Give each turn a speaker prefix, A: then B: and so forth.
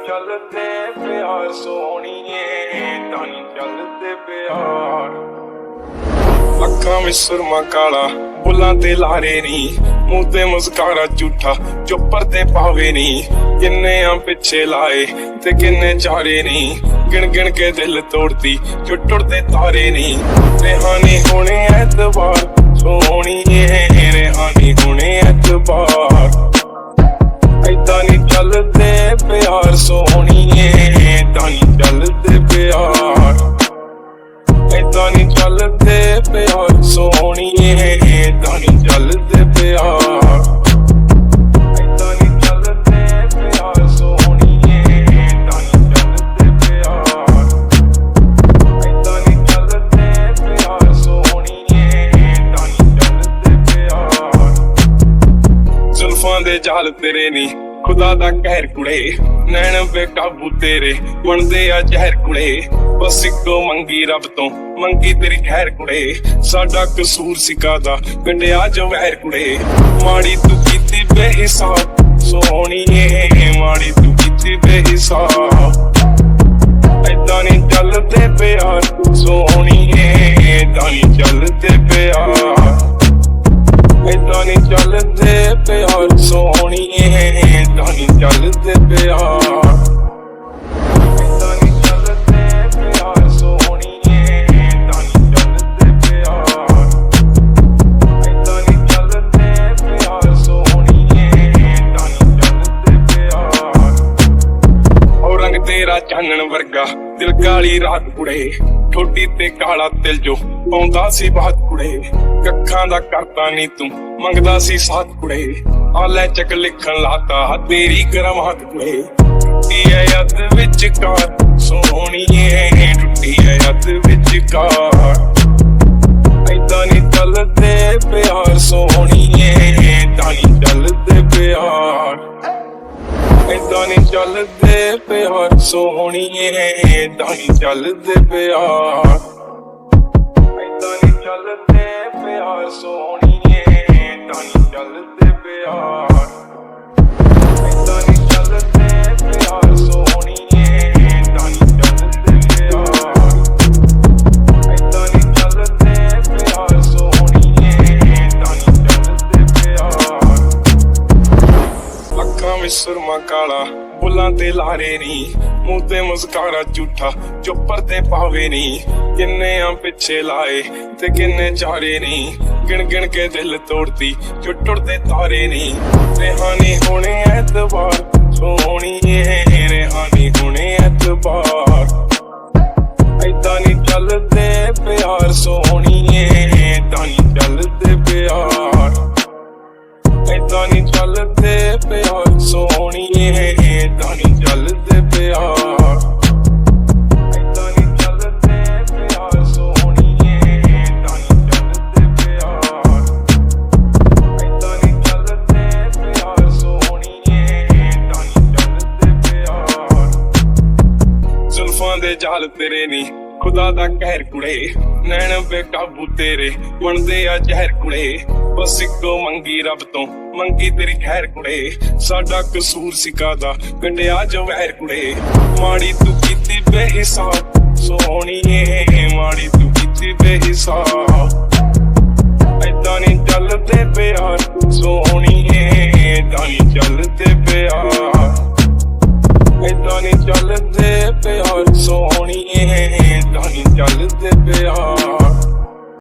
A: चलते प्यार सोहणीए तानी चलते प्यार अखां विच सुरमा काला बुल्लां ते लारे नी मूंह ते मुस्कारा झूठा जो पर्दे पावे नी किन्ने आ पिछे लाए ते किन्ने चारे नी गिन गिन के दिल तोड़ती जो टुटदे तारे नी रेहानी होने ऐतबार सोहणीए रेहानी होने ऐतबार ऐदा नी चलदे प्यार सोहणीए तानी चलदे प्यार ऐदा नी चलदे प्यार सोहणीए तानी चलदे प्यार ऐदा नी चलदे प्यार सोहणीए तानी चलदे प्यार ऐदा नी चलदे प्यार सोहणीए तानी चलदे प्यार जुल्फां दे जाल तेरे नी खुदा दा कहर कुड़े नैन बेकाबू तेरे बनदे आ जहर कुड़े बस इको मंगी रब तो मंगी तेरी खैर कुड़े साडा कसूर सिकादा गंढिया जो वैर कुड़े माड़ी तू कीती बेहिसाब सोहणीए माड़ी तू कीती बेहिसाब ऐदा नी चलदे प्यार सोहणीए तानी चलदे प्यार ऐदा नी चलदे प्यार सोहणीए तानी चलदे प्यार ऐदा नी चलदे प्यार सोहणीए तानी चलदे प्यार ऐदा नी चलदे प्यार सोहणीए तानी चलदे प्यार और रंग तेरा चानण वर्गा दिल काली रात कुड़े ठोडी ते काला तिल जो पाउंदा सी बात कुड़े कखां दा करता नी तू मंगदा सी साथ कुड़े आ लै चक लिखण लाता तेरी करमात कुड़े टुटी है अद विच कार सोहणीए टुटी है अद विच कार ऐदा नी चलदे प्यार सोहणीए तानी चलदे प्यार ऐदा नी चलदे प्यार सोहणीए तानी चलदे प्यार ऐदा नी चलदे प्यार सोहणीए तानी चलदे प्यार ऐदा नी चलदे प्यार सोहणीए तानी चलदे प्यार ऐदा नी चलदे प्यार सोहणीए तानी चलदे प्यार अखां विच सुरमा काला बुल्लां ते लारे नी मूंह ते मुस्कारा झूठा जो पर्दे पावे नी किन्ने आ पिछे लाए ते किन्ने चारे नी गिन गिन के दिल तोड़ती जो टुटदे तारे नी रेहानी होने ऐतबार सोहणीए रेहानी होने ऐतबार ऐदा नी चलदे प्यार सोहणीए तानी चलदे प्यार ऐदा नी चलदे प्यार सोहणीए तानी चलदे प्यार ऐदा नी चलदे प्यार सोहणीए तानी चलदे प्यार ऐदा नी चलदे प्यार सोहणीए तानी चलदे प्यार जुल्फां दे जाल तेरे नी खुदा दा कहर कुड़े नैन बेकाबू तेरे बनदे आ जहर कुड़े बस इको मंगी रब तो मंगी तेरी खैर कुड़े साडा कसूर सिकादा गंढिया जो वैर कुड़े माड़ी तू कीती बेहिसाब सोहणीए माड़ी तू कीती बेहिसाब ऐदा नी चलदे प्यार सोहणीए तानी चलदे प्यार ऐदा नी चलदे प्यार सोहणीए तानी चलदे प्यार